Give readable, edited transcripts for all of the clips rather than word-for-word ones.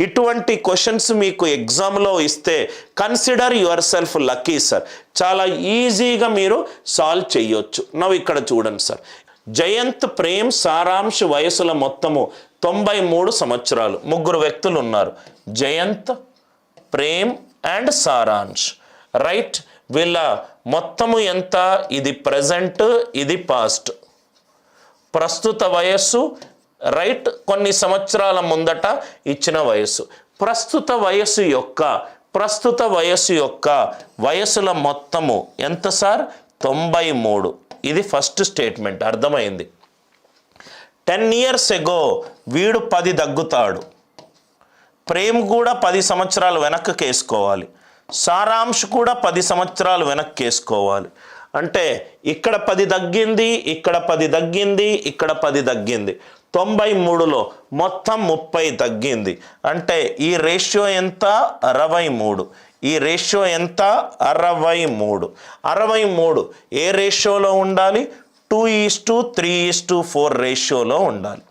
ఇటువంటి క్వశ్చన్స్ మీకు ఎగ్జామ్లో ఇస్తే consider your self lucky sir. చాలా ఈజీగా మీరు సాల్వ్ చేయొచ్చు. నవ్వు ఇక్కడ చూడండి సార్, జయంత్, ప్రేమ్, సారాంశ్ వయసుల మొత్తము 93 సంవత్సరాలు. ముగ్గురు వ్యక్తులు ఉన్నారు, జయంత్, ప్రేమ్ అండ్ సారాంశ్. రైట్, వీళ్ళ మొత్తము ఎంత? ఇది ప్రజెంట్, ఇది పాస్ట్. ప్రస్తుత వయస్సు, రైట్, కొన్ని సంవత్సరాల ముందట ఇచ్చిన వయస్సు. ప్రస్తుత వయస్సు యొక్క వయసుల మొత్తము ఎంత సార్? 93. ఇది ఫస్ట్ స్టేట్మెంట్, అర్థమైంది. 10 years ago వీడు 10 దగ్గుతాడు. ప్రేమ్ కూడా 10 సంవత్సరాలు వెనక్కి వేసుకోవాలి. సారాంశ్ కూడా 10 సంవత్సరాలు వెనక్కి వేసుకోవాలి. అంటే ఇక్కడ 10 తగ్గింది, ఇక్కడ 10 తగ్గింది, ఇక్కడ 10 తగ్గింది. 93లో మొత్తం 30 తగ్గింది. అంటే ఈ రేషియో ఎంత? 63. ఈ రేషియో ఎంత? 63. 63 ఏ రేషియోలో ఉండాలి? 2:3:4 రేషియోలో ఉండాలి.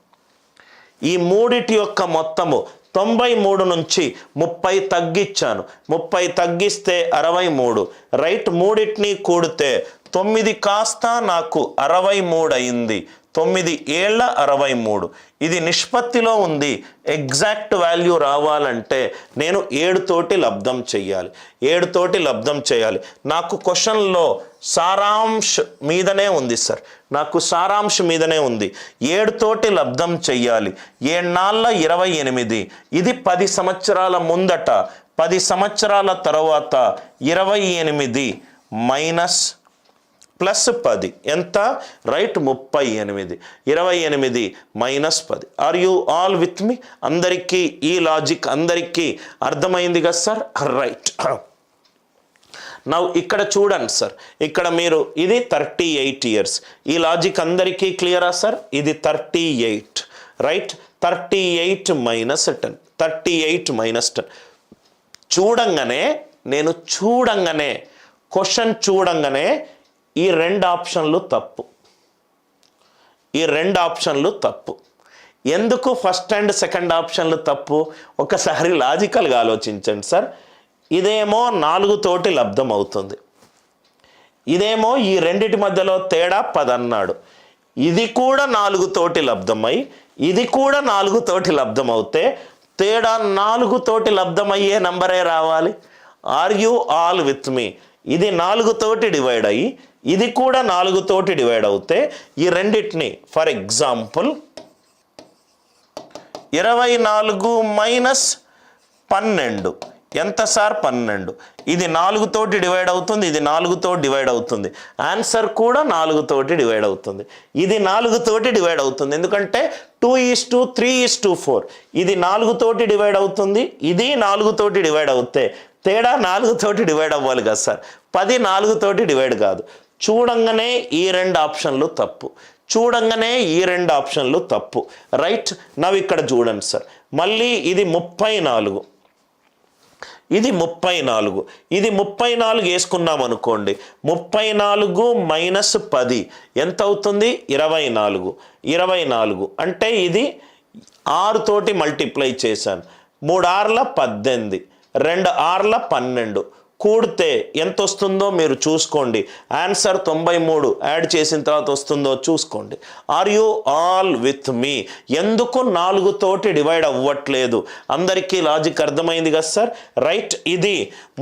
ఈ మూడిటి యొక్క మొత్తము 93 నుంచి 30 తగ్గించాను. 30 తగ్గిస్తే 63. రైట్, మూడింటిని కూడితే 9 కాస్త నాకు 63 అయింది. 9 ఏళ్ళ 63. ఇది నిష్పత్తిలో ఉంది. ఎగ్జాక్ట్ వాల్యూ రావాలంటే నేను 7 తోటి లబ్ధం చెయ్యాలి. 7 తోటి లబ్ధం చేయాలి. నాకు క్వశ్చన్లో సారాంశ్ మీదనే ఉంది సార్, నాకు సారాంశ్ మీదనే ఉంది. 7 తోటి లబ్ధం చెయ్యాలి. 7 28. ఇది 10 సంవత్సరాల ముందట. 10 సంవత్సరాల తర్వాత 28 మైనస్ ప్లస్ 10 ఎంత? Right, 38. 28 minus 10. Are you all with me? అందరికీ ఈ లాజిక్ అందరికీ అర్థమైంది కదా సార్? రైట్. నౌ ఇక్కడ చూడండి సార్, ఇక్కడ మీరు ఇది 38 years. ఈ లాజిక్ అందరికీ క్లియరా సార్? ఇది 38. Right, 38 minus 10. 38 మైనస్ 10 చూడంగానే క్వశ్చన్ చూడంగానే ఈ 2 ఆప్షన్లు తప్పు. ఈ 2 ఆప్షన్లు తప్పు. ఎందుకు ఫస్ట్ అండ్ సెకండ్ ఆప్షన్లు తప్పు? ఒకసారి లాజికల్గా ఆలోచించండి సార్. ఇదేమో 4 తోటి లబ్ధం అవుతుంది, ఇదేమో ఈ రెండిటి మధ్యలో తేడా 10 అన్నాడు. ఇది కూడా 4 తోటి లబ్ధమై, ఇది కూడా 4 తోటి లబ్ధం అవుతే తేడా 4 తోటి లబ్ధమయ్యే నంబరే రావాలి. ఆర్ యూ ఆల్ విత్ మీ? ఇది 4 తోటి డివైడ్ అయ్యి ఇది కూడా 4 తోటి డివైడ్ అవుతే ఈ రెండింటిని ఫర్ ఎగ్జాంపుల్ 24 మైనస్ 12 ఎంత సార్? 12. ఇది 4 తోటి డివైడ్ అవుతుంది, ఇది 4 తోటి డివైడ్ అవుతుంది. ఆన్సర్ కూడా 4 తోటి డివైడ్ అవుతుంది, ఇది 4 తోటి డివైడ్ అవుతుంది. ఎందుకంటే 2:3:4. ఇది 4 తోటి డివైడ్ అవుతుంది, ఇది 4 తోటి డివైడ్ అవుతే తేడా 4 తోటి డివైడ్ అవ్వాలి కదా సార్. 10 4 తోటి డివైడ్ కాదు. చూడంగానే ఈ 2 ఆప్షన్లు తప్పు. రైట్, నవ్వు ఇక్కడ చూడండి సార్, మళ్ళీ ఇది 34. ఇది 34. ఇది 34 వేసుకున్నాం అనుకోండి. 34 మైనస్ 10 ఎంత అవుతుంది? 24. 24 అంటే ఇది 6 తోటి మల్టిప్లై చేశాను. 3 6ల 18, 2 6ల 12. కూడితే ఎంత వస్తుందో మీరు చూసుకోండి. ఆన్సర్ 93 యాడ్ చేసిన తర్వాత వస్తుందో చూసుకోండి. ఆర్ యూ ఆల్ విత్ మీ? ఎందుకు 4 తోటి డివైడ్ అవ్వట్లేదు? అందరికీ లాజిక్ అర్థమైంది కదా సార్? రైట్, ఇది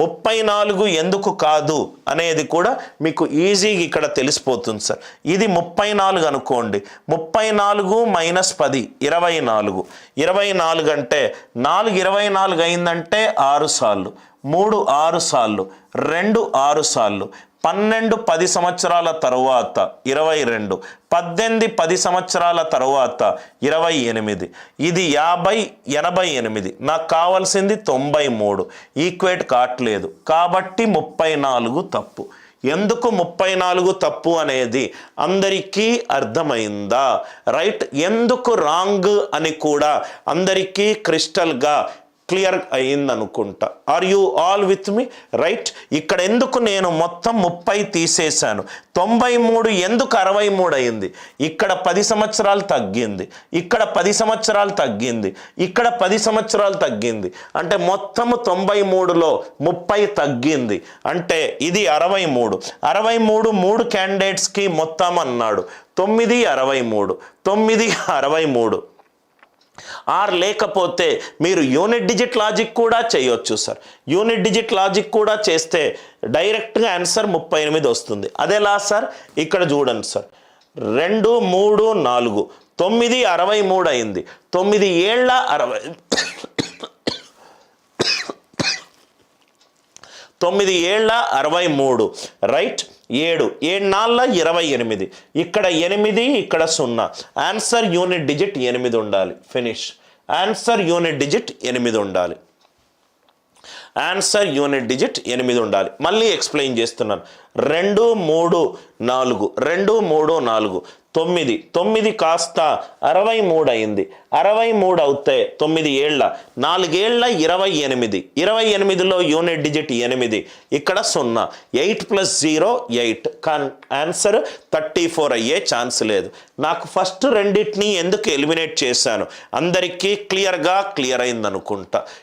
34 ఎందుకు కాదు అనేది కూడా మీకు ఈజీగా ఇక్కడ తెలిసిపోతుంది సార్. ఇది 34 అనుకోండి. 34 మైనస్ 10 24. 24 అంటే 4 24 అయిందంటే 6 సార్లు, 3 6 సార్లు, 2 6 సార్లు, 12 10 సంవత్సరాల తరువాత 22, 18 10 సంవత్సరాల తరువాత 28. ఇది 50 88. నాకు కావాల్సింది 93. ఈక్వేట్ కావట్లేదు కాబట్టి 34 తప్పు. ఎందుకు 34 తప్పు అనేది అందరికీ అర్థమైందా? రైట్, ఎందుకు రాంగ్ అని కూడా అందరికీ క్రిస్టల్గా క్లియర్ అయింది అనుకుంటా. Are you all with me? Right. ఇక్కడ ఎందుకు నేను మొత్తం 30 తీసేశాను, 93 ఎందుకు 63 అయింది? ఇక్కడ 10 సంవత్సరాలు తగ్గింది, ఇక్కడ 10 సంవత్సరాలు తగ్గింది, ఇక్కడ 10 సంవత్సరాలు తగ్గింది, అంటే మొత్తము 93లో 30 తగ్గింది, అంటే ఇది 63. 63 3 క్యాండిడేట్స్కి మొత్తం అన్నాడు 9 63, 9 63. ఆర్ లేకపోతే మీరు యూనిట్ డిజిట్ లాజిక్ కూడా చేయొచ్చు సార్. యూనిట్ డిజిట్ లాజిక్ కూడా చేస్తే డైరెక్ట్గా ఆన్సర్ 38 వస్తుంది. అదెలా సార్? ఇక్కడ చూడండి సార్, 2 3 4, 9 63 అయింది, 9 ఏళ్ళ 60, 9 ఏళ్ళ 63, రైట్. 7 4 28, ఇక్కడ 8, ఇక్కడ 0. ఆన్సర్ యూనిట్ డిజిట్ 8 ఉండాలి. ఫినిష్. ఆన్సర్ యూనిట్ డిజిట్ 8 ఉండాలి. ఆన్సర్ యూనిట్ డిజిట్ 8 ఉండాలి. మళ్ళీ ఎక్స్ప్లెయిన్ చేస్తున్నాను. 2 3 4, 2 3 4, 9, 9 కాస్త 63 అయింది, 63 అవుతే 9 ఏళ్ళ 4 ఏళ్ళ 28, 28లో యూనిట్ డిజిట్ 8, ఇక్కడ 0. 8 + 0 8, ఆన్సర్ 34 అయ్యే ఛాన్స్ లేదు. నాకు ఫస్ట్ రెండింటిని ఎందుకు ఎలిమినేట్ చేశాను? అందరికీ క్లియర్ అయింది అనుకుంటా.